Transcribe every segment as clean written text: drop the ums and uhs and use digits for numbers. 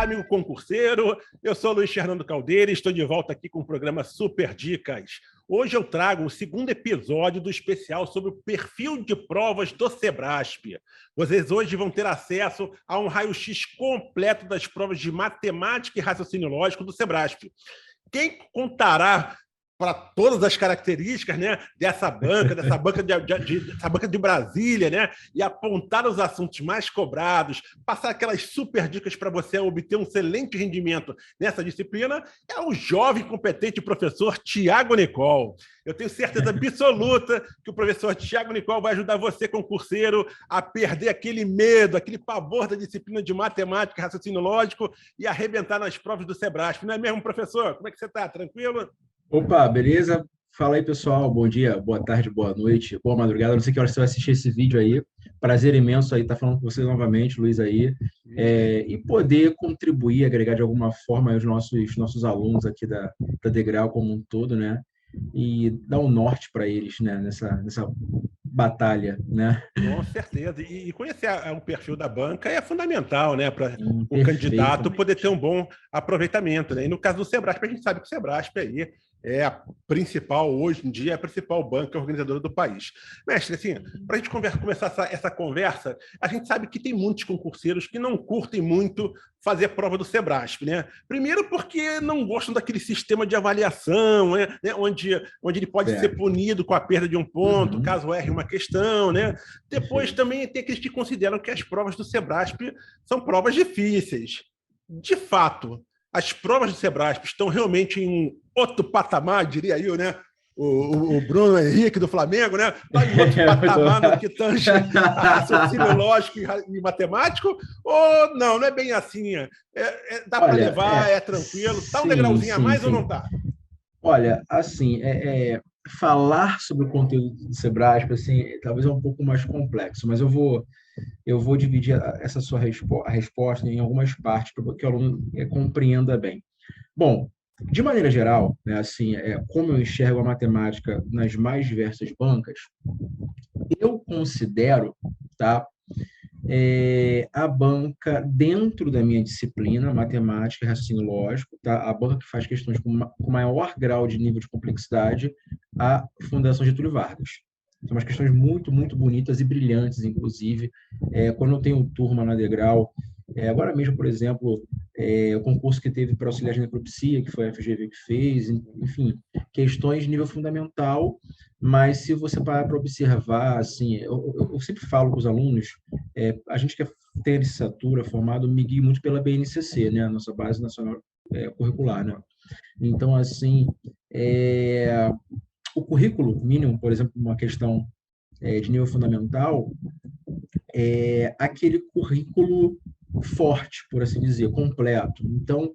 Olá, amigo concurseiro. Eu sou Luiz Fernando Caldeira e estou de volta aqui com o programa Super Dicas. Hoje eu trago o segundo episódio do especial sobre o perfil de provas do Sebrasp. Vocês hoje vão ter acesso a um raio-x completo das provas de matemática e raciocínio lógico do Sebrasp. Quem contará para todas as características, né, dessa banca de Brasília, né, e apontar os assuntos mais cobrados, passar aquelas super dicas para você obter um excelente rendimento nessa disciplina, é o jovem competente professor Tiago Nicol. Eu tenho certeza absoluta que o professor Tiago Nicol vai ajudar você, concurseiro, a perder aquele medo, aquele pavor da disciplina de matemática e raciocínio lógico e arrebentar nas provas do Sebrasp. Não é mesmo, professor? Como é que você está? Tranquilo? Opa, beleza? Fala aí, pessoal. Bom dia, boa tarde, boa noite, boa madrugada. Não sei que hora você vai assistir esse vídeo aí. Prazer imenso aí estar falando com vocês novamente, Luiz aí. E poder contribuir, agregar de alguma forma os nossos alunos aqui da Degrau como um todo, né? E dar um norte para eles, né? Nessa batalha, né? Com certeza. E conhecer o perfil da banca é fundamental, né, para o candidato poder ter Perfeitamente. um bom aproveitamento, né? E no caso do Sebrasp, a gente sabe que o Sebrasp aí é a principal, hoje em dia, é a principal banca organizadora do país. Mestre, assim, para a gente começar essa conversa, a gente sabe que tem muitos concurseiros que não curtem muito fazer prova do Sebrasp, né? Primeiro porque não gostam daquele sistema de avaliação, né? Onde ele pode ser Certo. punido com a perda de um ponto, Uhum. caso erre uma questão, né? Depois Perfeito. também tem aqueles que consideram que as provas do Sebrasp são provas difíceis. De fato, as provas do Sebrasp estão realmente em outro patamar, diria eu, né? O Bruno Henrique do Flamengo, né? Está em outro patamar no que tange a raciocínio lógico e matemático, ou não é bem assim. Dá para Olha, levar, é tranquilo. Está um sim, degrauzinho a sim, mais ou não sim. está? Olha, assim, falar sobre o conteúdo do Sebrasp, assim, talvez é um pouco mais complexo, mas eu vou dividir essa sua a resposta em algumas partes para que o aluno compreenda bem. Bom, de maneira geral, né, assim, como eu enxergo a matemática nas mais diversas bancas, eu considero, tá, a banca dentro da minha disciplina, matemática e raciocínio lógico, tá? A banca que faz questões com maior grau de nível de complexidade, a Fundação Getúlio Vargas. São umas questões muito, muito bonitas e brilhantes, inclusive. Quando eu tenho turma na Degrau, agora mesmo, por exemplo, o concurso que teve para auxiliar de necropsia, que foi a FGV que fez, enfim, questões de nível fundamental, mas se você parar para observar, assim, eu sempre falo com os alunos, a gente quer ter licenciatura formado, me guia muito pela BNCC, né, a nossa Base Nacional Curricular, né? Então, assim, o currículo mínimo, por exemplo, uma questão de nível fundamental, é aquele currículo forte, por assim dizer, completo. Então,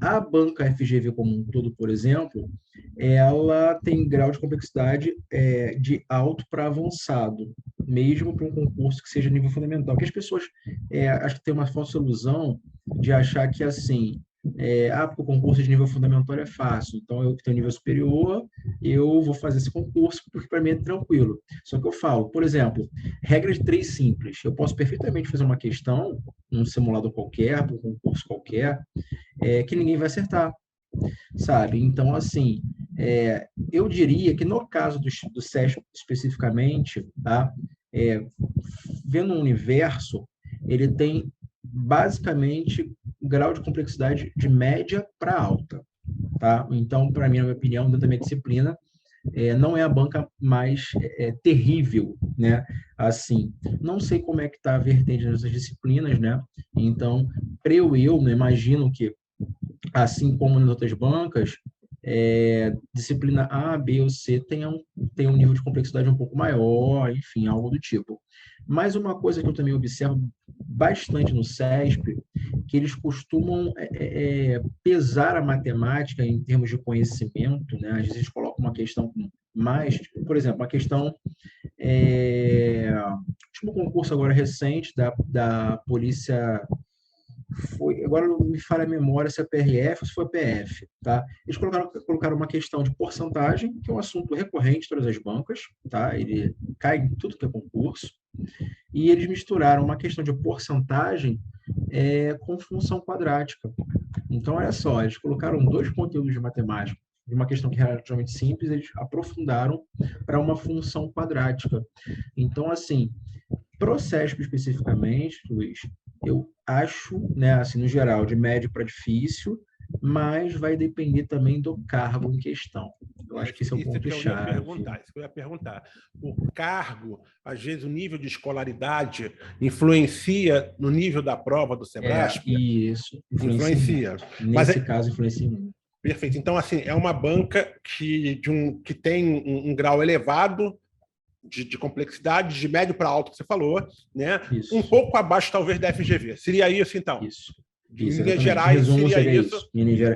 a banca FGV como um todo, por exemplo, ela tem grau de complexidade de alto para avançado, mesmo para um concurso que seja nível fundamental. Porque as pessoas acho que tem uma falsa ilusão de achar que assim, porque o concurso de nível fundamental é fácil, então eu que tenho nível superior, eu vou fazer esse concurso porque para mim é tranquilo. Só que eu falo, por exemplo, regra de três simples. Eu posso perfeitamente fazer uma questão num simulado qualquer, para um concurso qualquer, que ninguém vai acertar, sabe? Então, assim, eu diria que no caso do SESP especificamente, tá? Vendo um universo, ele tem basicamente grau de complexidade de média para alta, tá? Então, para mim, na minha opinião, dentro da minha disciplina, não é a banca mais terrível, né? Assim, não sei como é que está a vertente dessas disciplinas, né? Então, eu né, imagino que, assim como nas outras bancas, disciplina A, B ou C tem um nível de complexidade um pouco maior, enfim, algo do tipo. Mas uma coisa que eu também observo bastante no SESP, que eles costumam pesar a matemática em termos de conhecimento, né? Às vezes eles colocam uma questão mais, por exemplo, uma questão, último concurso agora recente da Polícia, agora não me falha a memória se é PRF ou se foi PF, tá? Eles colocaram uma questão de porcentagem, que é um assunto recorrente em todas as bancas, tá? Ele cai em tudo que é concurso, e eles misturaram uma questão de porcentagem com função quadrática. Então, olha só, eles colocaram 2 conteúdos de matemática, de uma questão que é relativamente simples, eles aprofundaram para uma função quadrática. Então, assim, para o CESP especificamente, Luiz, eu acho, né, assim, no geral, de médio para difícil, mas vai depender também do cargo em questão. Eu acho que esse é o ponto-chave. Isso que eu ia perguntar. O cargo, às vezes, o nível de escolaridade influencia no nível da prova do Sebrasp? Isso, influencia. Nesse caso, influencia muito. Perfeito. Então, assim, é uma banca que tem um grau elevado de complexidade, de médio para alto, que você falou, né? Isso. Um pouco abaixo, talvez, da FGV. Seria isso, então? Isso. Em linhas gerais, seria isso.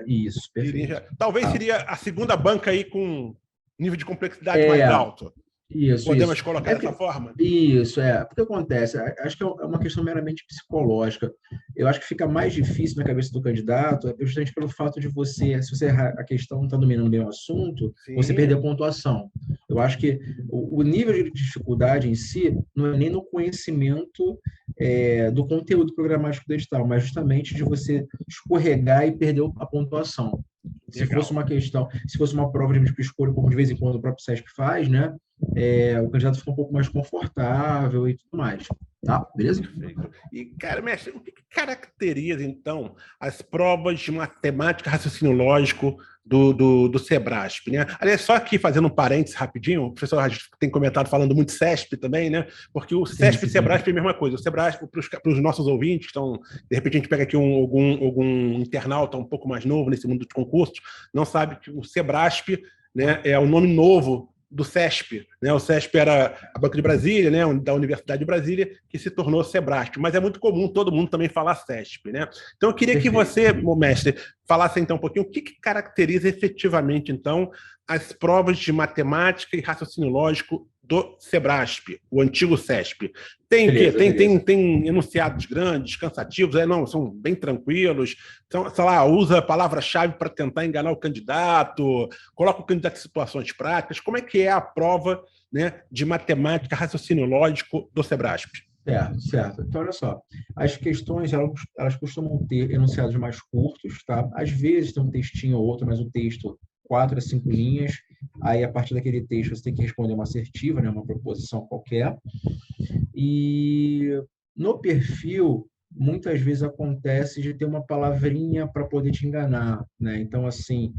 Isso, perfeito. Talvez seria a segunda banca aí com nível de complexidade mais alto. Podemos colocar dessa forma? Isso, porque acontece, acho que é uma questão meramente psicológica. Eu acho que fica mais difícil na cabeça do candidato justamente pelo fato de você, se você errar a questão, não está dominando bem o assunto, sim, você perder a pontuação. Eu acho que o nível de dificuldade em si não é nem no conhecimento do conteúdo programático do edital, mas justamente de você escorregar e perder a pontuação. Se fosse uma questão, se fosse uma prova de múltipla escolha, como de vez em quando o próprio SESP faz, né? O candidato fica um pouco mais confortável e tudo mais. Tá? Beleza? Perfeito. E, cara, mestre, o que caracteriza, então, as provas de matemática e raciocínio lógico do Sebrasp, né? Aliás, só aqui fazendo um parênteses rapidinho, o professor tem comentado falando muito CESP também, né? Porque o CESP e o Sebrasp é a mesma coisa. O Sebrasp, para os nossos ouvintes, então, de repente a gente pega aqui algum internauta um pouco mais novo nesse mundo de concursos, não sabe que o Sebrasp, né, é o nome novo do CESP, né? O CESP era a Banca de Brasília, né? Da Universidade de Brasília, que se tornou Sebrasp, mas é muito comum todo mundo também falar CESP, né? Então eu queria que você, mestre, falasse então um pouquinho o que caracteriza efetivamente então as provas de matemática e raciocínio lógico do Sebrasp, o antigo CESP. Tem o quê? Tem enunciados grandes, cansativos, não, são bem tranquilos. Então, sei lá, usa a palavra-chave para tentar enganar o candidato, coloca o candidato em situações práticas. Como é que é a prova, né, de matemática, raciocínio lógico do Sebrasp? Certo. Então, olha só, as questões, elas costumam ter enunciados mais curtos, tá? Às vezes tem um textinho ou outro, mas o texto 4 a 5 linhas, aí a partir daquele texto você tem que responder uma assertiva, né, uma proposição qualquer. E no perfil, muitas vezes acontece de ter uma palavrinha para poder te enganar, né? Então, assim,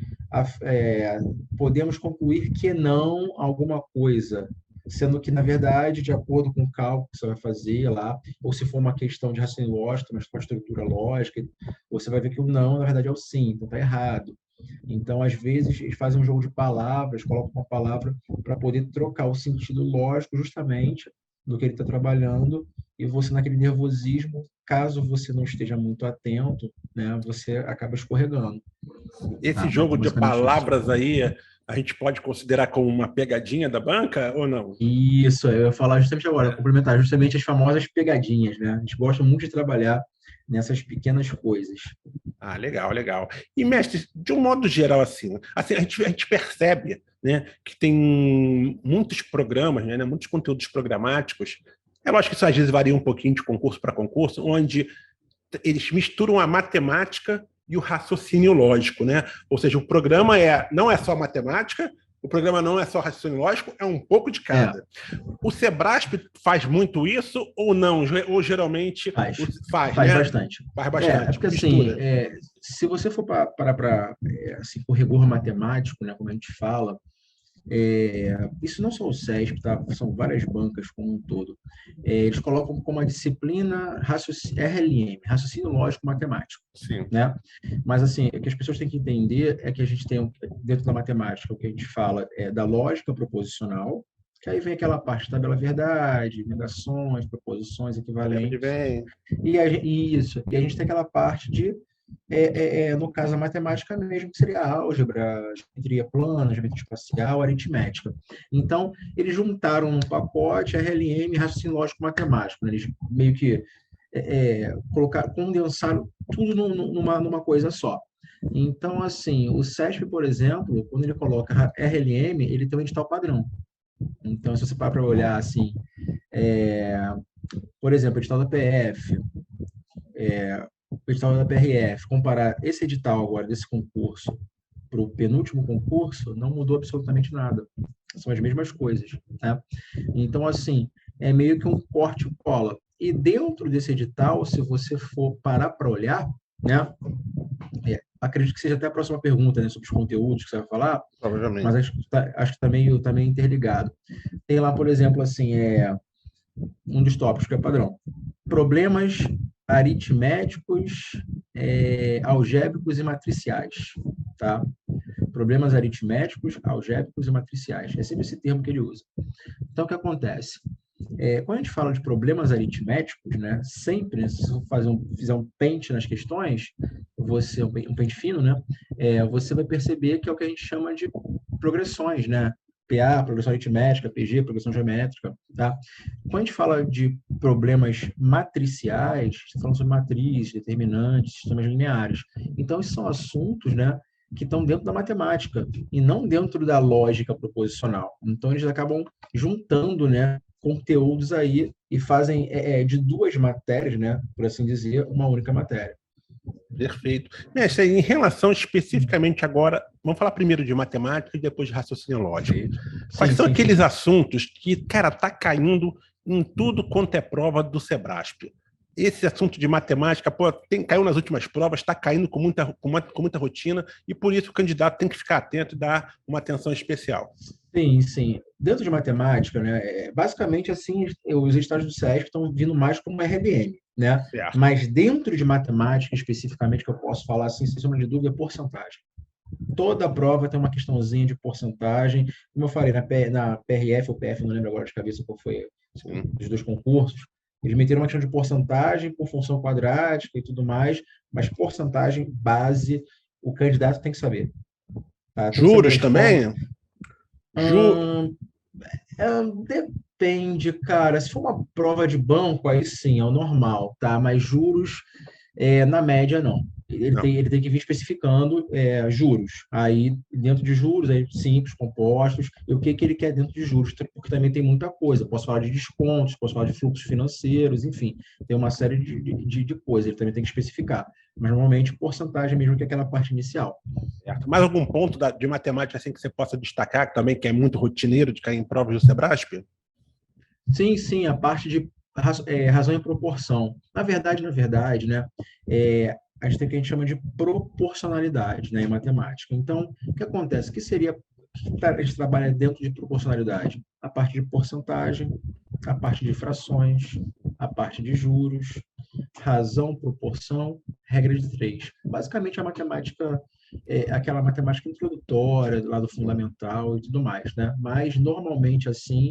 podemos concluir que não alguma coisa, sendo que, na verdade, de acordo com o cálculo que você vai fazer lá, ou se for uma questão de raciocínio lógico, mas com a estrutura lógica, você vai ver que o não, na verdade, é o sim, então está errado. Então, às vezes, eles fazem um jogo de palavras, colocam uma palavra para poder trocar o sentido lógico justamente do que ele está trabalhando, e você, naquele nervosismo, caso você não esteja muito atento, né, você acaba escorregando. Esse jogo de palavras aí, a gente pode considerar como uma pegadinha da banca ou não? Isso, eu ia falar justamente agora, complementar justamente as famosas pegadinhas, né? A gente gosta muito de trabalhar nessas pequenas coisas. Ah, legal, legal. E, mestre, de um modo geral, assim a gente percebe, né, que tem muitos programas, né, muitos conteúdos programáticos. É lógico que isso às vezes varia um pouquinho de concurso para concurso, onde eles misturam a matemática e o raciocínio lógico, né? Ou seja, o programa não é só matemática, o programa não é só raciocínio lógico, é um pouco de cada. O Sebrasp faz muito isso ou não? Ou geralmente faz, né? Bastante. Faz bastante. Porque assim, se você for para assim, por rigor matemático, né, como a gente fala, isso não só o CESP, tá? São várias bancas como um todo. Eles colocam como uma disciplina RLM, Raciocínio Lógico Matemático. Sim. Né? Mas, assim, o que as pessoas têm que entender é que a gente tem, dentro da matemática, o que a gente fala é da lógica proposicional, que aí vem aquela parte da tabela verdade, negações, proposições equivalentes. E a gente tem aquela parte de no caso, a matemática mesmo, que seria a álgebra, geometria plana, geometria espacial, aritmética. Então, eles juntaram num pacote RLM, raciocínio lógico matemático. Né? Eles meio que condensaram tudo numa coisa só. Então, assim, o CESP, por exemplo, quando ele coloca RLM, ele tem um edital padrão. Então, se você parar para olhar, assim, por exemplo, o edital da PF, o edital da PRF, comparar esse edital agora desse concurso para o penúltimo concurso, não mudou absolutamente nada. São as mesmas coisas, né? Então, assim, é meio que um corte e cola. E dentro desse edital, se você for parar para olhar, né? Acredito que seja até a próxima pergunta, né, sobre os conteúdos que você vai falar, Provavelmente. mas acho que tá meio interligado. Tem lá, por exemplo, assim, um dos tópicos que é padrão. Problemas aritméticos, algébricos e matriciais, tá? Problemas aritméticos, algébricos e matriciais. É sempre esse termo que ele usa. Então, o que acontece? Quando a gente fala de problemas aritméticos, né, sempre, se você fizer um pente nas questões, um pente fino, né, você vai perceber que é o que a gente chama de progressões, né? PA, progressão aritmética, PG, progressão geométrica, tá? Quando a gente fala de problemas matriciais, está falando sobre matrizes, determinantes, sistemas lineares. Então, esses são assuntos, né, que estão dentro da matemática e não dentro da lógica proposicional. Então, eles acabam juntando, né, conteúdos aí e fazem de duas matérias, né, por assim dizer, uma única matéria. Perfeito. Mestre, em relação especificamente agora, vamos falar primeiro de matemática e depois de raciocínio lógico. Quais são aqueles assuntos que, cara, tá caindo em tudo quanto é prova do Sebrasp? Esse assunto de matemática, caiu nas últimas provas, está caindo com muita rotina, e por isso o candidato tem que ficar atento e dar uma atenção especial. Sim, sim. Dentro de matemática, né, basicamente assim, os estados do SESC estão vindo mais como RDM, né? Certo. Mas dentro de matemática, especificamente, que eu posso falar assim, sem sombra de dúvida, é porcentagem. Toda prova tem uma questãozinha de porcentagem. Como eu falei, na PRF ou PF, não lembro agora de cabeça qual foi dos dois concursos, eles meteram uma questão de porcentagem por função quadrática e tudo mais, mas porcentagem base, o candidato tem que saber. Tá? Tem Juros que saber também? Depende, cara. Se for uma prova de banco, aí sim, é o normal, tá? Mas juros, na média, não. Ele tem que vir especificando juros. Aí, dentro de juros, aí, simples, compostos, e o que ele quer dentro de juros, porque também tem muita coisa. Posso falar de descontos, posso falar de fluxos financeiros, enfim, tem uma série de coisas. Ele também tem que especificar. Mas, normalmente, porcentagem mesmo que aquela parte inicial. Certo. Mais algum ponto de matemática assim que você possa destacar, que também que é muito rotineiro de cair em provas do Sebrasp? Sim, sim, a parte de razão e proporção. Na verdade, né, a gente tem o que a gente chama de proporcionalidade, né, em matemática. Então, o que acontece? O que seria a gente trabalha dentro de proporcionalidade? A parte de porcentagem, a parte de frações, a parte de juros, razão, proporção, regra de três. Basicamente, a matemática aquela matemática introdutória, lá do fundamental e tudo mais, né? Mas, normalmente, assim,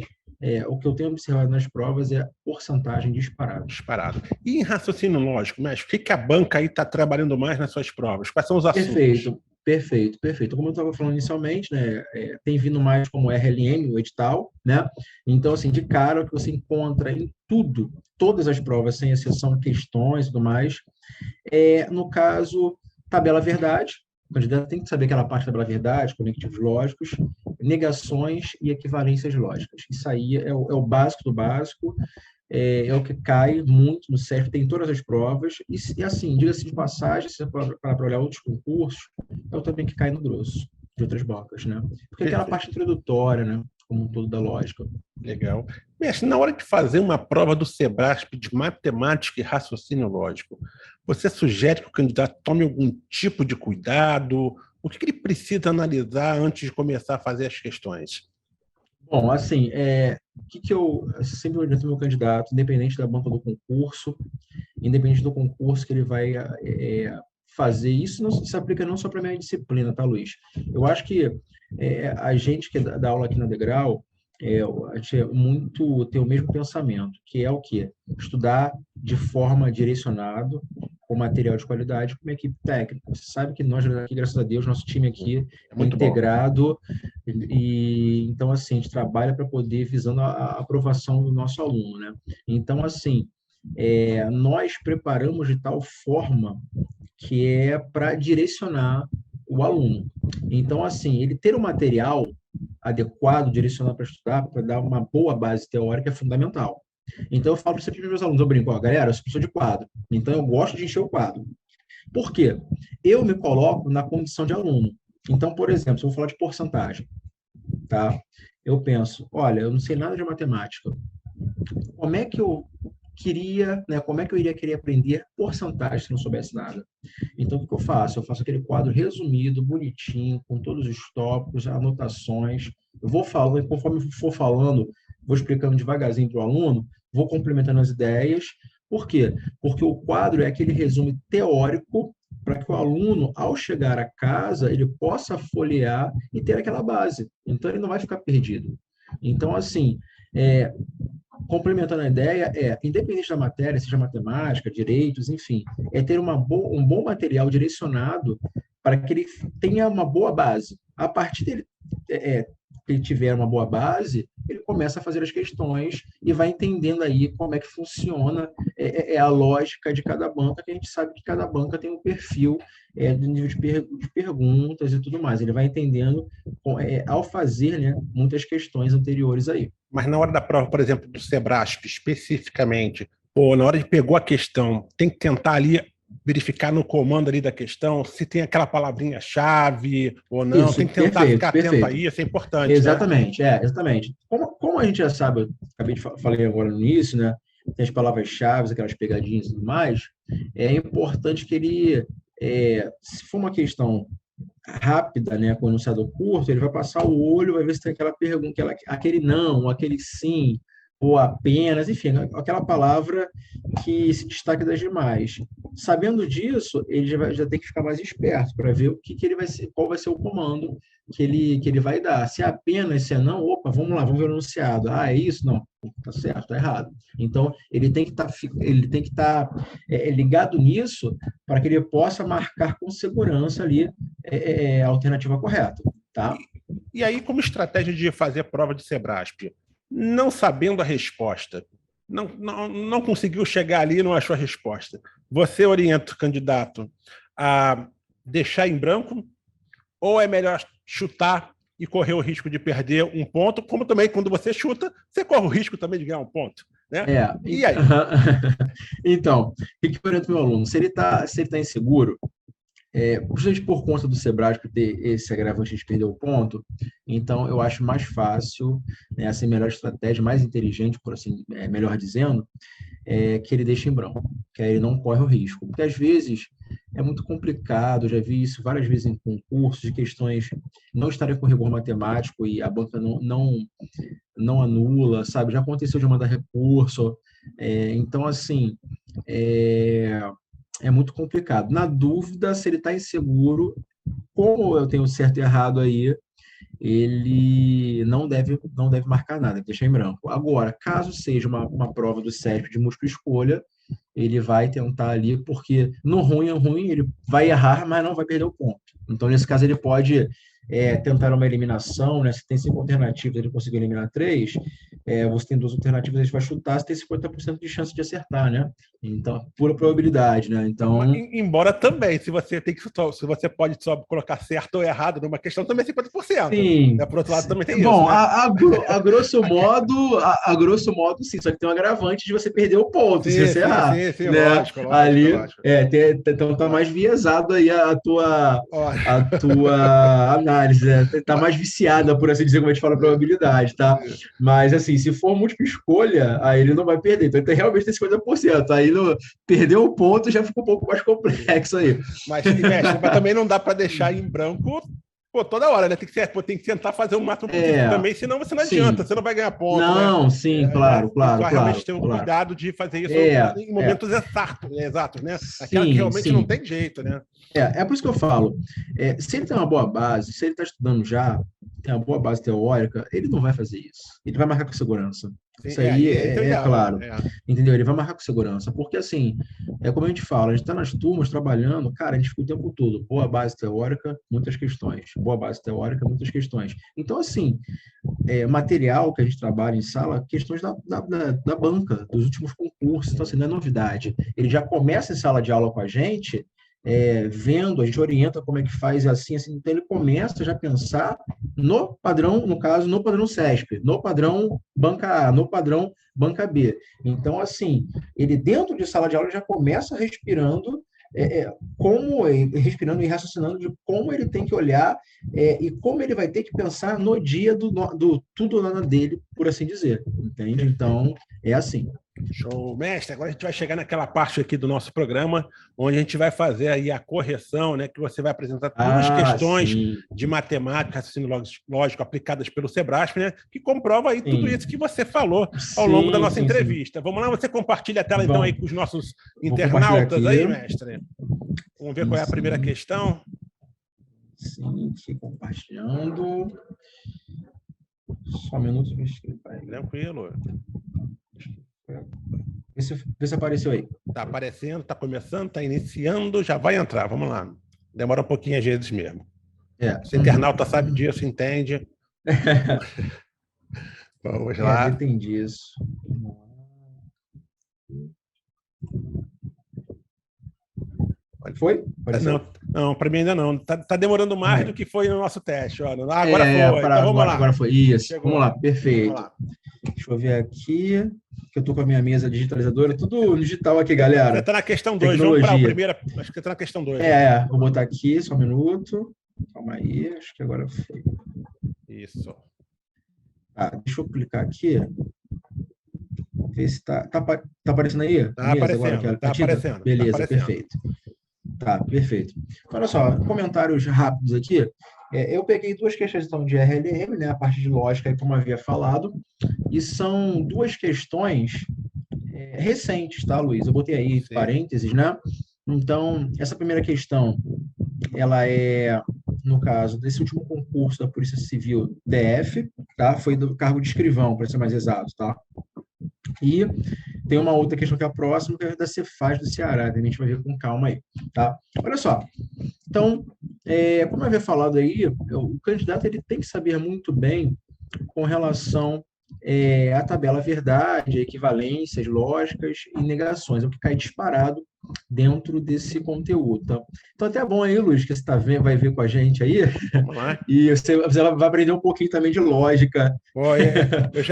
o que eu tenho observado nas provas é porcentagem disparada. Disparado. E em raciocínio lógico, mestre, o que a banca aí está trabalhando mais nas suas provas? Quais são os assuntos? Perfeito. Como eu estava falando inicialmente, né, tem vindo mais como RLM, o edital, né? Então, assim, de cara, o que você encontra em tudo, todas as provas, sem exceção, questões e tudo mais, no caso, tabela verdade. O candidato tem que saber aquela parte da tabela verdade, conectivos lógicos, negações e equivalências lógicas. Isso aí é o básico do básico, é o que cai muito no CEF, tem todas as provas, e assim, diga-se de passagem, se você para olhar outros concursos, é o também que cai no grosso de outras bancas, né? Porque aquela parte introdutória, né, como um todo da lógica. Legal. Mestre, na hora de fazer uma prova do Sebrasp de matemática e raciocínio lógico, você sugere que o candidato tome algum tipo de cuidado? O que ele precisa analisar antes de começar a fazer as questões? Bom, assim, o que eu sempre oriento meu candidato, independente da banca do concurso, independente do concurso que ele vai fazer, isso não se aplica não só para a minha disciplina, tá, Luiz? Eu acho que a gente que dá aula aqui na Degrau, a gente tem o mesmo pensamento, que é o quê? Estudar de forma direcionada, com material de qualidade, com uma equipe técnica. Você sabe que nós aqui, graças a Deus, nosso time aqui é integrado, e então, assim, a gente trabalha para poder, visando a aprovação do nosso aluno, né? Então, assim, nós preparamos de tal forma que é para direcionar o aluno. Então, assim, ele ter o material adequado, direcionado para estudar, para dar uma boa base teórica é fundamental. Então, eu falo sempre para os meus alunos, eu brinco, ó, galera, eu sou professor de quadro, então eu gosto de encher o quadro. Por quê? Eu me coloco na condição de aluno. Então, por exemplo, se eu vou falar de porcentagem, tá? Eu penso, olha, eu não sei nada de matemática. Como é que eu queria, né? Como é que eu iria querer aprender porcentagem se não soubesse nada? Então, o que eu faço? Eu faço aquele quadro resumido, bonitinho, com todos os tópicos, anotações. Eu vou falando, conforme eu for falando, vou explicando devagarzinho para o aluno, vou complementando as ideias. Por quê? Porque o quadro é aquele resumo teórico para que o aluno, ao chegar a casa, ele possa folhear e ter aquela base. Então, ele não vai ficar perdido. Então, assim, complementando a ideia, independente da matéria, seja matemática, direitos, enfim, é ter um bom material direcionado para que ele tenha uma boa base. A partir dele, que ele tiver uma boa base, ele começa a fazer as questões e vai entendendo aí como é que funciona a lógica de cada banca, que a gente sabe que cada banca tem um perfil do nível de perguntas e tudo mais. Ele vai entendendo ao fazer, né, muitas questões anteriores aí. Mas na hora da prova, por exemplo, do Sebrasp, especificamente, ou na hora de pegou a questão, tem que tentar ali verificar no comando ali da questão se tem aquela palavrinha-chave ou não. Isso, tem que tentar perfeito, ficar atento perfeito. a isso, é importante. Exatamente, exatamente. Como a gente já sabe, eu acabei de falei agora no início, né? Tem as palavras-chave, aquelas pegadinhas e tudo mais, é importante que ele, se for uma questão rápida, né, com o enunciado curto, ele vai passar o olho, vai ver se tem aquela pergunta, aquele não, aquele sim, ou apenas, enfim, aquela palavra que se destaca das demais. Sabendo disso, ele já tem que ficar mais esperto para ver o que ele vai ser, qual vai ser o comando que ele vai dar. Se é apenas, se é não, opa, vamos lá, vamos ver o enunciado. Ah, é isso? Não, tá certo, tá errado. Então, ele tem que estar ligado nisso para que ele possa marcar com segurança ali a alternativa correta, tá? E aí, como estratégia de fazer prova de Sebrasp, não sabendo a resposta, não conseguiu chegar ali e não achou a resposta, você orienta o candidato a deixar em branco ou é melhor chutar e correr o risco de perder um ponto, como também quando você chuta, você corre o risco também de ganhar um ponto, né? E aí? Então, o que eu oriento meu aluno? Se ele tá inseguro, justamente por conta do Sebrasp ter esse agravante de perder o ponto, então eu acho mais fácil, né, assim, melhor estratégia, mais inteligente, por assim, melhor dizendo, que ele deixe em branco, que aí ele não corre o risco. Porque às vezes é muito complicado, já vi isso várias vezes em concursos, de questões não estarem com rigor matemático e a banca não anula, sabe? Já aconteceu de mandar recurso. Então, assim, é muito complicado. Na dúvida, se ele está inseguro, como eu tenho certo e errado aí, ele não deve marcar nada, deixar em branco. Agora, caso seja uma prova do CESP de múltipla escolha, ele vai tentar ali, porque no ruim é ruim, ele vai errar, mas não vai perder o ponto. Então, nesse caso, ele pode tentar uma eliminação, né? Se tem 5 alternativas, ele conseguir eliminar 3, você tem 2 alternativas, ele vai chutar, você tem 50% de chance de acertar, né? Então, pura probabilidade, né? Então... Embora também, se você pode só colocar certo ou errado numa questão, também é 50%. Sim. Por outro lado, também tem bom, isso, né? a grosso modo, sim, só que tem um agravante de você perder o ponto, se você errar. Sim, né? lógico. Ali, então tá mais viesado aí a tua análise, né? Tá mais viciada, por assim dizer, como a gente fala, a probabilidade, tá? Mas, assim, se for múltipla escolha, aí ele não vai perder. Então, ele realmente tem 50%. Aí, perdeu o ponto, já fica um pouco mais complexo aí. Mas também não dá para deixar em branco toda hora, né? Tem que tentar fazer o máximo possível também, senão você não adianta, você não vai ganhar ponto. Não, né? sim, claro. Realmente ter um cuidado de fazer isso em momentos exatos, né? Aquela que realmente não tem jeito, né? Por isso que eu falo, se ele tem uma boa base, se ele está estudando já, tem uma boa base teórica, ele não vai fazer isso. Ele vai marcar com segurança. Isso aí é claro. Entendeu? Ele vai marcar com segurança. Porque, assim, como a gente fala, a gente está nas turmas trabalhando, cara, a gente fica o tempo todo. Boa base teórica, muitas questões. Boa base teórica, muitas questões. Então, assim, material que a gente trabalha em sala, questões da banca, dos últimos concursos. Então, assim, não é novidade. Ele já começa em sala de aula com a gente vendo, a gente orienta como é que faz assim, assim. Então, ele começa já a pensar no padrão, no caso, no padrão CESP, no padrão banca A, no padrão banca B. Então, assim, ele dentro de sala de aula já começa respirando, respirando e raciocinando de como ele tem que olhar e como ele vai ter que pensar no dia do tudo ou nada dele, por assim dizer, entende? Então, é assim. Show. Mestre, agora a gente vai chegar naquela parte aqui do nosso programa, onde a gente vai fazer aí a correção, né? Que você vai apresentar duas questões sim. de matemática, raciocínio lógico aplicadas pelo Sebrasp, né? Que comprova aí tudo isso que você falou ao longo da nossa entrevista. Vamos lá, você compartilha a tela então aí com os nossos internautas aí, mestre. Vamos ver qual é a primeira questão. Sim, aqui compartilhando. Só um minuto. Tranquilo. Vê se apareceu aí. Está aparecendo, está começando, está iniciando, já vai entrar. Vamos lá. Demora um pouquinho às vezes mesmo. Se o internauta sabe disso, entende. Vamos lá. Entendi isso. Foi? Não, para mim ainda não. Tá demorando mais do que foi no nosso teste. Olha. Agora foi. Então vamos lá. Agora foi. Isso. Chegou. Vamos lá, perfeito. Vamos lá. Deixa eu ver aqui, que eu estou com a minha mesa digitalizadora, tudo digital aqui, galera. Você está na questão 2, vamos para a primeira. Acho que você está na questão 2. Vou botar aqui, só um minuto. Calma aí, acho que agora foi. Isso. Deixa eu clicar aqui. Ver se tá aparecendo aí? Está aparecendo. Tá aparecendo. Beleza, tá aparecendo. Perfeito. Tá, perfeito. Olha só, comentários rápidos aqui. Eu peguei duas questões então, de RLM, né, a parte de lógica, como havia falado, e são duas questões recentes, tá, Luiz? Eu botei aí parênteses, né? Então, essa primeira questão, ela é, no caso, desse último concurso da Polícia Civil DF, tá? Foi do cargo de escrivão, para ser mais exato, tá? E tem uma outra questão que é a próxima, que é da Cefaz do Ceará, que a gente vai ver com calma aí, tá? Olha só, então, como eu havia falado aí, o candidato ele tem que saber muito bem com relação à tabela verdade, equivalências, lógicas e negações, é o que cai disparado dentro desse conteúdo. Tá? Então, até bom aí, Luiz, que você vai ver com a gente aí, e você vai aprender um pouquinho também de lógica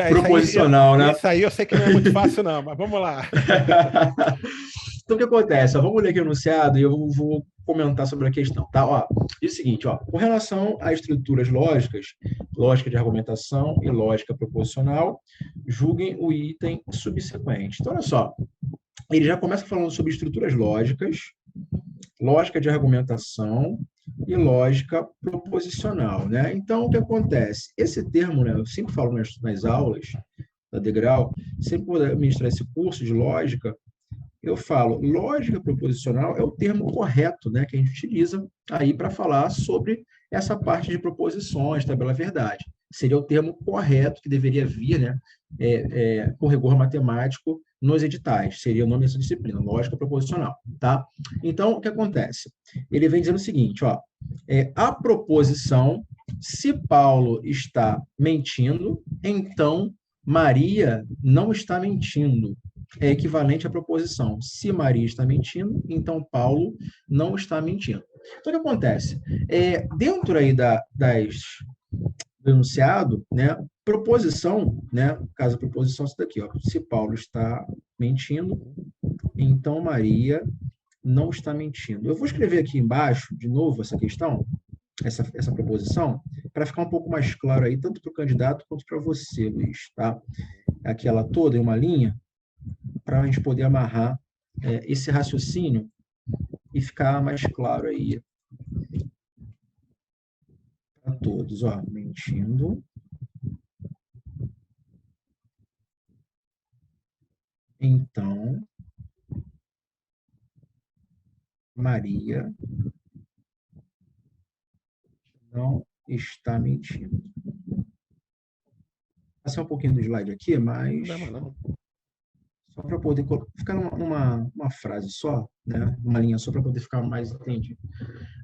proposicional, né? Isso aí eu sei que não é muito fácil não, mas vamos lá. Então, o que acontece? Vamos ler aqui o enunciado e eu vou comentar sobre a questão, tá? Diz o seguinte, com relação a estruturas lógicas, lógica de argumentação e lógica proposicional, julguem o item subsequente. Então, olha só, ele já começa falando sobre estruturas lógicas, lógica de argumentação e lógica proposicional, né? Então, o que acontece? Esse termo, né, eu sempre falo nas aulas da Degrau, sempre vou ministrar esse curso de lógica, eu falo, lógica proposicional é o termo correto, né, que a gente utiliza aí para falar sobre essa parte de proposições, tabela verdade. Seria o termo correto que deveria vir, né, com rigor matemático nos editais. Seria o nome dessa disciplina, lógica proposicional, tá? Então, o que acontece? Ele vem dizendo o seguinte, a proposição, se Paulo está mentindo, então Maria não está mentindo. É equivalente à proposição. Se Maria está mentindo, então Paulo não está mentindo. Então, o que acontece? Dentro aí do enunciado, né, proposição, né, no caso, a proposição é isso daqui, se Paulo está mentindo, então Maria não está mentindo. Eu vou escrever aqui embaixo, de novo, essa questão, essa proposição, para ficar um pouco mais claro aí, tanto para o candidato quanto para você, Luiz, tá? Aqui ela toda em uma linha, para a gente poder amarrar esse raciocínio e ficar mais claro aí para todos. Mentindo. Então, Maria não está mentindo. Vou passar um pouquinho do slide aqui, mas... Não. Só para poder ficar numa frase só, né? Uma linha só para poder ficar mais entendido.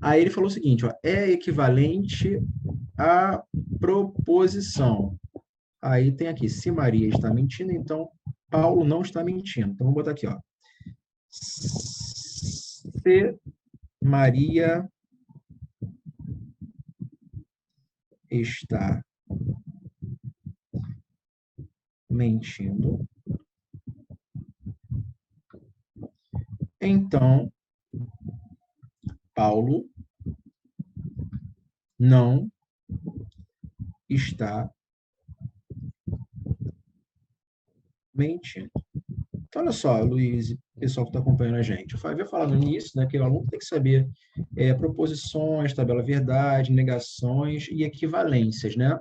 Aí ele falou o seguinte, é equivalente à proposição. Aí tem aqui, se Maria está mentindo, então Paulo não está mentindo. Então, vamos botar aqui, se Maria está mentindo, então Paulo não está mentindo. Então, olha só, Luiz, pessoal que está acompanhando a gente. Eu havia falado no início, né, que o aluno tem que saber proposições, tabela verdade, negações e equivalências, né?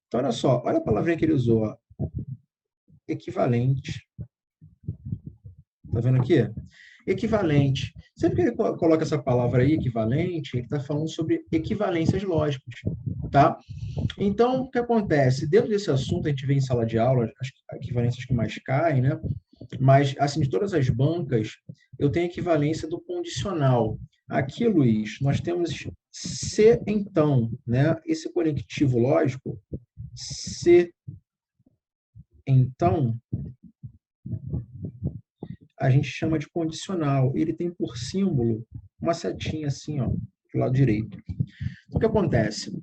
Então, olha só, olha a palavrinha que ele usou, ó. Equivalente. Tá vendo aqui? Equivalente. Sempre que ele coloca essa palavra aí, equivalente, ele está falando sobre equivalências lógicas, tá? Então, o que acontece? Dentro desse assunto, a gente vê em sala de aula, as equivalências que mais caem, né? Mas, assim, de todas as bancas, eu tenho a equivalência do condicional. Aqui, Luiz, nós temos se então, né? Esse conectivo lógico, se então, a gente chama de condicional. Ele tem por símbolo uma setinha assim, ó, do lado direito. O que acontece?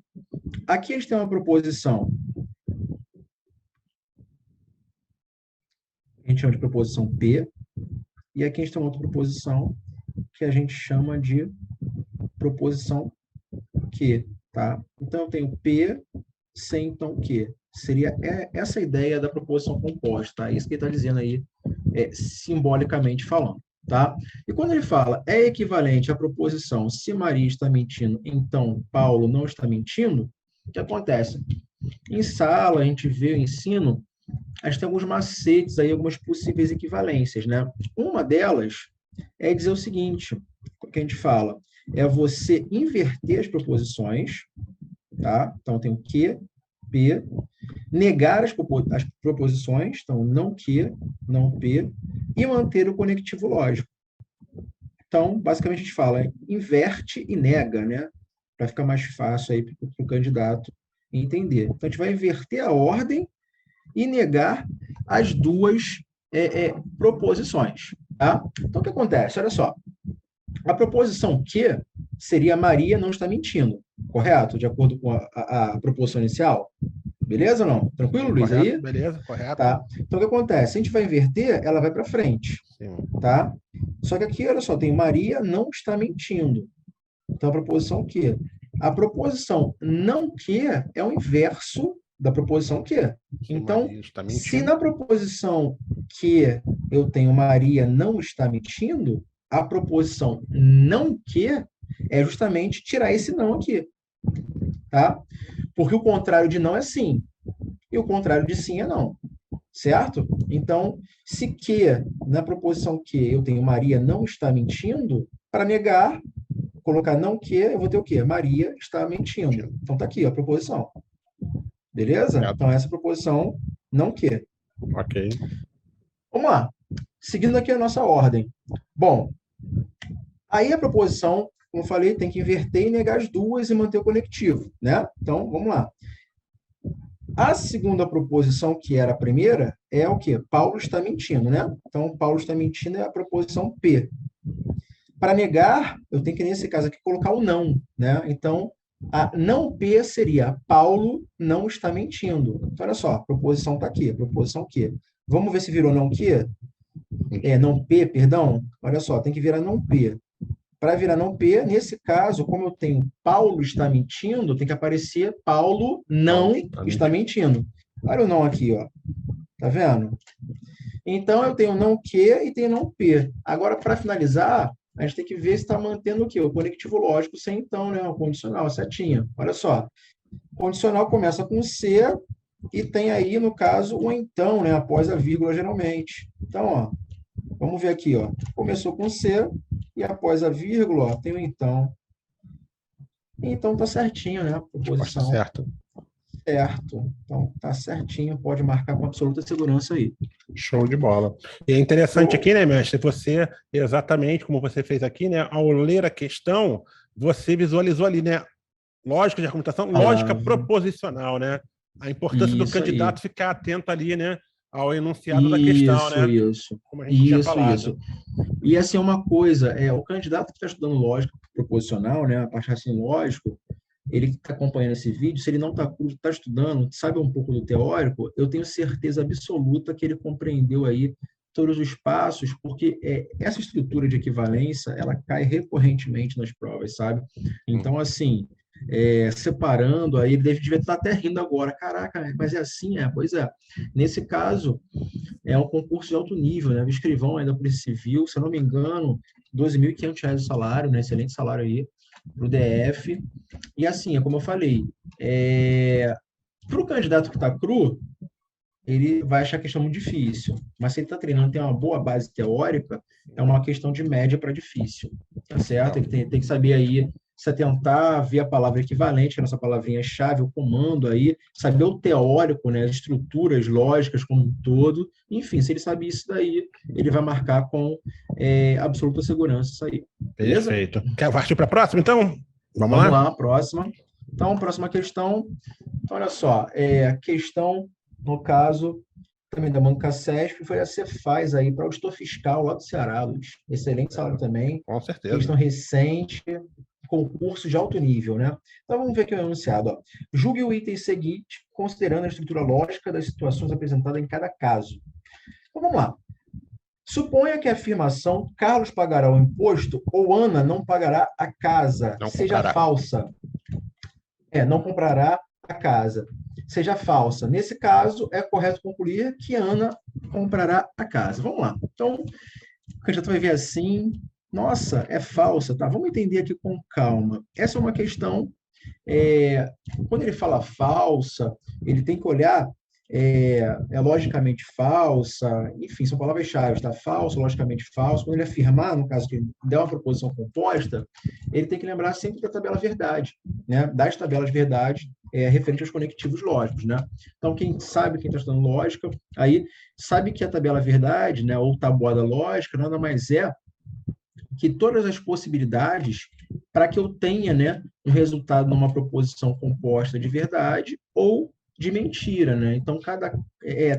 Aqui a gente tem uma proposição. A gente chama de proposição P. E aqui a gente tem uma outra proposição que a gente chama de proposição Q, tá? Então, eu tenho P sem então Q. Seria essa ideia da proposição composta, tá? Isso que ele está dizendo aí, simbolicamente falando, tá? E quando ele fala é equivalente à proposição se Maria está mentindo, então Paulo não está mentindo, o que acontece? Em sala, a gente vê o ensino, a gente tem alguns macetes aí, algumas possíveis equivalências, né? Uma delas é dizer o seguinte, o que a gente fala, é você inverter as proposições, tá? Então, tem o que, P, negar as proposições, então, não que, não P, e manter o conectivo lógico. Então, basicamente, a gente fala, inverte e nega, né? Para ficar mais fácil aí para o candidato entender. Então, a gente vai inverter a ordem e negar as duas proposições, tá? Então, o que acontece? Olha só, a proposição que seria Maria não está mentindo, correto? De acordo com a proposição inicial? Beleza ou não? Tranquilo, Luiz? Correto, aí? Beleza, correto. Tá. Então, o que acontece? Se a gente vai inverter, ela vai para frente. Sim. Tá? Só que aqui, olha só, tem Maria não está mentindo. Então, a proposição que? A proposição não que é o inverso da proposição que. Então, se na proposição que eu tenho Maria não está mentindo, a proposição não que é justamente tirar esse não aqui. Tá? Porque o contrário de não é sim. E o contrário de sim é não. Certo? Então, se que, na proposição que eu tenho Maria não está mentindo, para negar, colocar não que, eu vou ter o quê? Maria está mentindo. Então, tá aqui a proposição. Beleza? Então, essa proposição não que. Ok. Vamos lá. Seguindo aqui a nossa ordem. Bom, aí a proposição, como eu falei, tem que inverter e negar as duas e manter o conectivo, né? Então, vamos lá. A segunda proposição, que era a primeira, é o quê? Paulo está mentindo, né? Então, Paulo está mentindo é a proposição P. Para negar, eu tenho que, nesse caso aqui, colocar o não, né? Então, a não P seria Paulo não está mentindo. Então, olha só, a proposição está aqui, a proposição Q. Vamos ver se virou não Q? Não P, perdão. Olha só, tem que virar não P. Para virar não P, nesse caso, como eu tenho Paulo está mentindo, tem que aparecer Paulo não está mentindo. Olha o não aqui, ó. Tá vendo? Então, eu tenho não Q e tenho não P. Agora, para finalizar, a gente tem que ver se está mantendo o quê? O conectivo lógico sem então, né? O condicional, a setinha. Olha só. O condicional começa com C e tem aí, no caso, o então, né? Após a vírgula, geralmente. Então, ó, vamos ver aqui, ó. Começou com C e após a vírgula, ó, tem o então. Então, tá certinho, né? A proposição. Certo. Certo. Então, tá certinho. Pode marcar com absoluta segurança aí. Show de bola. E é interessante aqui, né, mestre? Você, exatamente como você fez aqui, né? Ao ler a questão, você visualizou ali, né? Lógica de argumentação, lógica proposicional, né? A importância do candidato ficar atento ali, né? Ao enunciado da questão, né? Isso. Como a gente tinha falado. E assim, uma coisa, o candidato que está estudando lógica, proposicional, né, a parte de raciocínio lógico, ele que está acompanhando esse vídeo, se ele não está estudando, sabe um pouco do teórico, eu tenho certeza absoluta que ele compreendeu aí todos os passos, porque essa estrutura de equivalência, ela cai recorrentemente nas provas, sabe? Então, assim, separando, aí ele devia estar até rindo agora. Caraca, mas é assim? Pois é. Nesse caso, é um concurso de alto nível, né? O escrivão ainda Polícia Civil, se eu não me engano, R$ 12.500 o salário, né? Excelente salário aí, para o DF. E assim, como eu falei, para o candidato que está cru, ele vai achar a questão muito difícil. Mas se ele está treinando, tem uma boa base teórica, é uma questão de média para difícil. Tá certo? Ele tem que saber aí, se atentar, ver a palavra equivalente, que é a nossa palavrinha-chave, o comando aí, saber o teórico, né, as estruturas lógicas como um todo. Enfim, se ele sabe isso daí, ele vai marcar com absoluta segurança isso aí. Beleza? Perfeito. Quer partir para a próxima, então? Vamos lá? Próxima. Então, próxima questão. Então, olha só, a questão, no caso, também da Banca CESP, foi a Cefaz aí para o auditor fiscal lá do Ceará, Luiz. Excelente salário também. Com certeza. Questão recente, concurso de alto nível, né? Então, vamos ver aqui o enunciado. Ó. Julgue o item seguinte, considerando a estrutura lógica das situações apresentadas em cada caso. Então, vamos lá. Suponha que a afirmação Carlos pagará o imposto ou Ana não pagará a casa, seja falsa. Não comprará a casa. Seja falsa. Nesse caso, é correto concluir que Ana comprará a casa. Vamos lá. Então, o candidato vai ver assim, nossa, é falsa, tá? Vamos entender aqui com calma. Essa é uma questão, quando ele fala falsa, ele tem que olhar, logicamente falsa, enfim, são palavras-chave, tá? Falso, logicamente falso. Quando ele afirmar, no caso que ele der uma proposição composta, ele tem que lembrar sempre da tabela verdade, né? Das tabelas verdade, referente aos conectivos lógicos, né? Então, quem está estudando lógica, aí sabe que a tabela verdade, né, ou tabuada lógica, nada mais é que todas as possibilidades para que eu tenha, né, um resultado numa proposição composta de verdade ou de mentira, né? Então, cada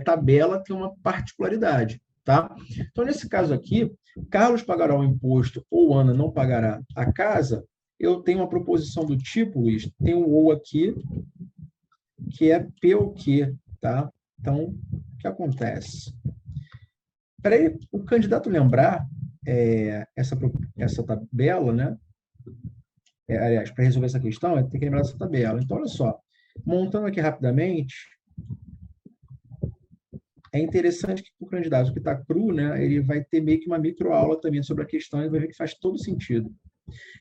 tabela tem uma particularidade, tá? Então, nesse caso aqui, Carlos pagará o imposto ou Ana não pagará a casa, eu tenho uma proposição do tipo, Luiz, tem um ou aqui, que é P ou Q, tá? Então, o que acontece? Para o candidato lembrar essa tabela, né? Aliás, para resolver essa questão, ele tem que lembrar dessa tabela. Então, olha só, montando aqui rapidamente, é interessante que o candidato que está cru, né, ele vai ter meio que uma microaula também sobre a questão e vai ver que faz todo sentido.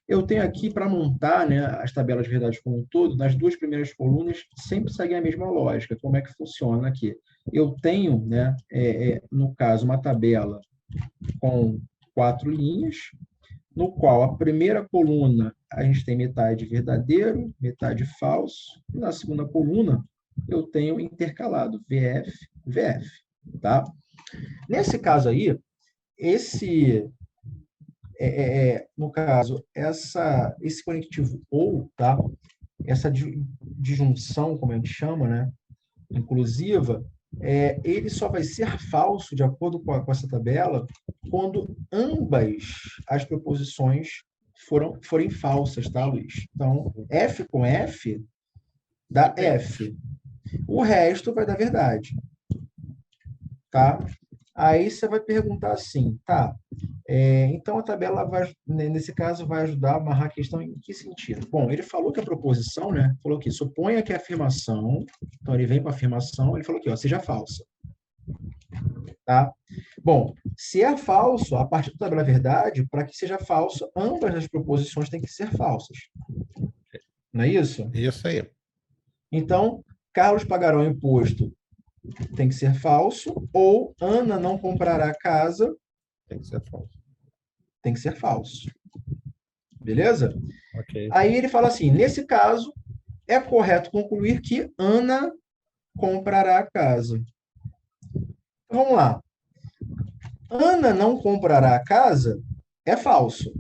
Eu tenho aqui para montar, né, as tabelas de verdade como um todo, nas duas primeiras colunas sempre seguem a mesma lógica. Como é que funciona aqui? Eu tenho, né, no caso, uma tabela com 4 linhas, no qual a primeira coluna a gente tem metade verdadeiro, metade falso, e na segunda coluna eu tenho intercalado VF, VF, tá? Nesse caso aí, no caso, esse conectivo ou, tá? Essa disjunção, como a gente chama, né? Inclusiva, ele só vai ser falso, de acordo com essa tabela, quando ambas as proposições forem falsas, tá, Luiz? Então, F com F dá F. O resto vai dar verdade. Tá? Aí você vai perguntar assim, tá? Então a tabela vai, nesse caso, vai ajudar a amarrar a questão em que sentido? Bom, ele falou que a proposição, né? Falou que suponha que a afirmação, então ele vem com a afirmação, ele falou aqui, ó, seja falsa. Tá? Bom, se é falso, a partir da tabela verdade, para que seja falso, ambas as proposições têm que ser falsas. Não é isso? Isso aí. Então, Carlos pagará o imposto, tem que ser falso, ou Ana não comprará casa, tem que ser falso. Tem que ser falso. Beleza? Okay. Aí ele fala assim, nesse caso, é correto concluir que Ana comprará a casa. Então, vamos lá. Ana não comprará a casa é falso.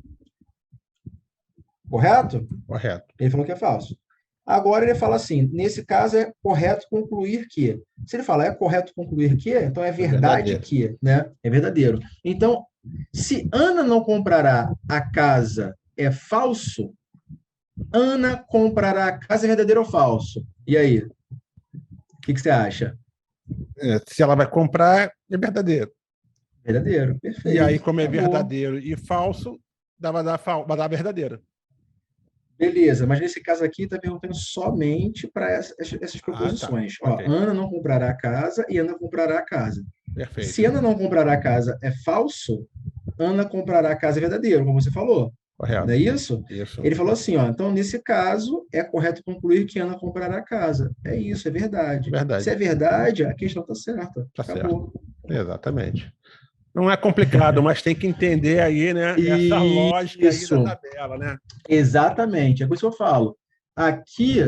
Correto? Correto. Ele falou que é falso. Agora ele fala assim, nesse caso é correto concluir que. Se ele falar é correto concluir que, então é verdade que, né? É verdadeiro. Então, se Ana não comprará a casa é falso, Ana comprará a casa, é verdadeiro ou falso? E aí? O que você acha? Se ela vai comprar, é verdadeiro. Verdadeiro, perfeito. E aí, como é verdadeiro e falso, vai dar verdadeiro. Beleza, mas nesse caso aqui está perguntando somente para essas proposições. Tá. Okay. Ana não comprará a casa e Ana comprará a casa. Perfeito. Se Ana não comprará a casa é falso, Ana comprará a casa é verdadeiro, como você falou. Correto. Não é isso? Isso. Ele falou assim, então nesse caso é correto concluir que Ana comprará a casa. É isso, é verdade. Verdade. Se é verdade, a questão está certa. Tá Acabou. Certo. Exatamente. Não é complicado, mas tem que entender aí, né? Essa lógica aí da tabela, né? Exatamente, é por isso que eu falo. Aqui,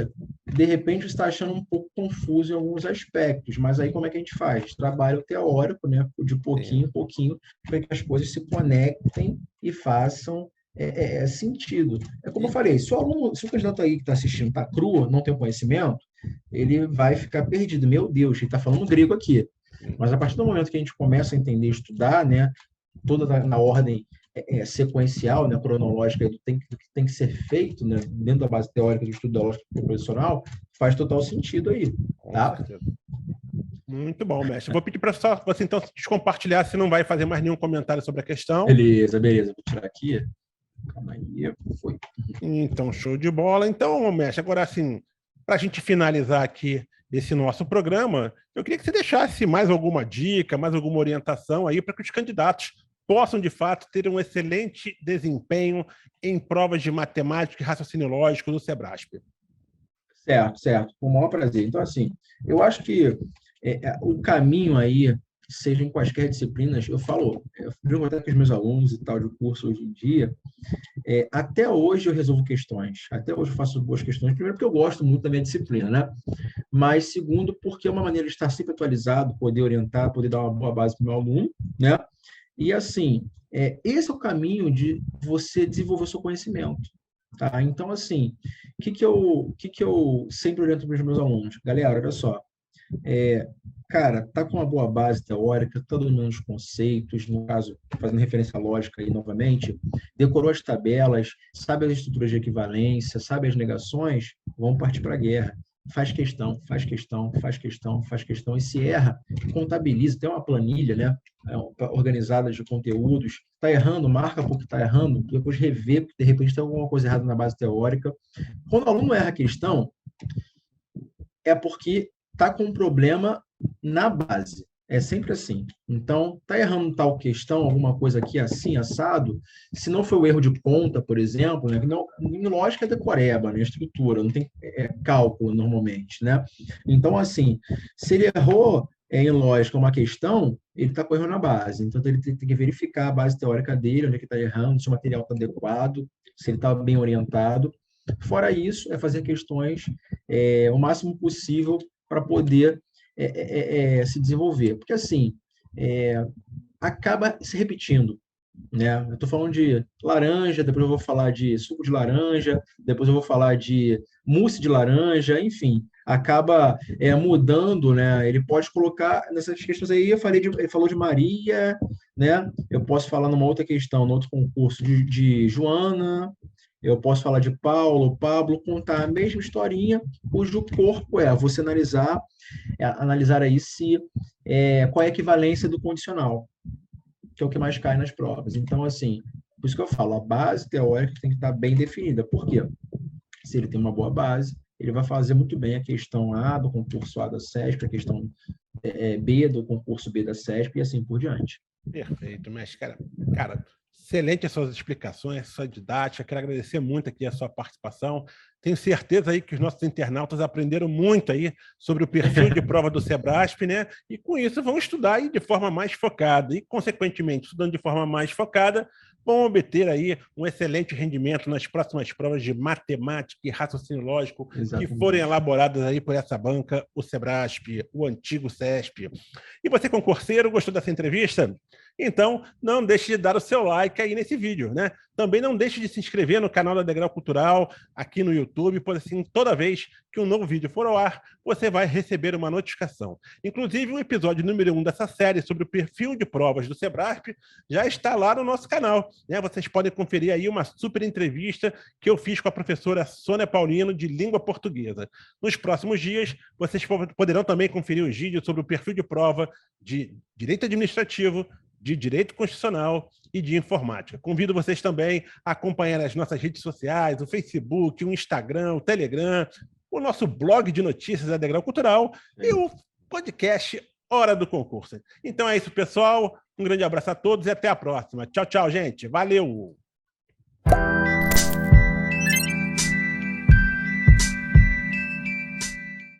de repente, você está achando um pouco confuso em alguns aspectos, mas aí como é que a gente faz? Trabalho teórico, né? De pouquinho em pouquinho, para que as coisas se conectem e façam sentido. É como eu falei, se o candidato aí que está assistindo está cru, não tem o conhecimento, ele vai ficar perdido. Meu Deus, ele está falando grego aqui. Mas a partir do momento que a gente começa a entender, estudar, né, toda na ordem sequencial, né, cronológica do que tem que ser feito, né, dentro da base teórica do estudo da lógica profissional, faz total sentido aí. Tá? Muito bom, mestre. Vou pedir para você então descompartilhar, se não vai fazer mais nenhum comentário sobre a questão. Beleza. Vou tirar aqui. Calma aí, foi. Então, show de bola. Então, mestre, agora assim, para a gente finalizar aqui esse nosso programa, eu queria que você deixasse mais alguma dica, mais alguma orientação aí para que os candidatos possam, de fato, ter um excelente desempenho em provas de matemática e raciocínio lógico do Sebrasp. Certo. Com o maior prazer. Então, assim, eu acho que o caminho aí, seja em quaisquer disciplinas, eu brinco até com os meus alunos e tal de curso hoje em dia, até hoje eu resolvo questões, até hoje eu faço boas questões, primeiro porque eu gosto muito da minha disciplina, né? Mas segundo porque é uma maneira de estar sempre atualizado, poder orientar, poder dar uma boa base para o meu aluno, né? E assim, esse é o caminho de você desenvolver o seu conhecimento, tá? Então, assim, o que eu sempre oriento para os meus alunos? Galera, olha só, cara, tá com uma boa base teórica, tá dominando os conceitos, no caso, fazendo referência lógica aí novamente, decorou as tabelas, sabe as estruturas de equivalência, sabe as negações, vamos partir para a guerra. Faz questão e se erra, contabiliza, tem uma planilha, né, organizada de conteúdos, está errando, marca porque está errando, depois revê, porque de repente tem alguma coisa errada na base teórica. Quando o aluno erra a questão, é porque está com um problema na base. É sempre assim. Então, está errando tal questão, alguma coisa aqui assim, assado, se não foi o erro de conta, por exemplo, né? Não, em lógica é decoreba, né? Estrutura, não tem cálculo normalmente, né? Então, assim, se ele errou em lógica uma questão, ele está com erro na base. Então, ele tem que verificar a base teórica dele, onde é que está errando, se o material está adequado, se ele está bem orientado. Fora isso, é fazer questões o máximo possível para poder se desenvolver. Porque, assim, acaba se repetindo, né? Eu estou falando de laranja, depois eu vou falar de suco de laranja, depois eu vou falar de mousse de laranja, enfim, acaba mudando, né? Ele pode colocar nessas questões aí, ele falou de Maria, né? Eu posso falar numa outra questão, no outro concurso de Joana, eu posso falar de Paulo, Pablo, contar a mesma historinha, cujo corpo você analisar aí qual é a equivalência do condicional, que é o que mais cai nas provas. Então, assim, por isso que eu falo, a base teórica tem que estar bem definida. Por quê? Se ele tem uma boa base, ele vai fazer muito bem a questão A do concurso A da CESP, a questão B do concurso B da CESP e assim por diante. Perfeito, mestre. Cara, excelente as suas explicações, a sua didática. Quero agradecer muito aqui a sua participação. Tenho certeza aí que os nossos internautas aprenderam muito aí sobre o perfil de prova do Sebrasp, né? E com isso vão estudar aí de forma mais focada e, consequentemente, estudando de forma mais focada, vão obter aí um excelente rendimento nas próximas provas de matemática e raciocínio lógico. Exatamente. Que forem elaboradas aí por essa banca, o Sebrasp, o antigo CESP. E você, concurseiro, gostou dessa entrevista? Então, não deixe de dar o seu like aí nesse vídeo, né? Também não deixe de se inscrever no canal da Degrau Cultural aqui no YouTube, pois assim, toda vez que um novo vídeo for ao ar, você vai receber uma notificação. Inclusive, o episódio número 1 dessa série sobre o perfil de provas do Sebrasp já está lá no nosso canal, né? Vocês podem conferir aí uma super entrevista que eu fiz com a professora Sônia Paulino, de língua portuguesa. Nos próximos dias, vocês poderão também conferir os vídeos sobre o perfil de prova de direito administrativo, de direito constitucional e de informática. Convido vocês também a acompanhar as nossas redes sociais, o Facebook, o Instagram, o Telegram, o nosso blog de notícias da Degrau Cultural e o podcast Hora do Concurso. Então é isso, pessoal. Um grande abraço a todos e até a próxima. Tchau, tchau, gente. Valeu!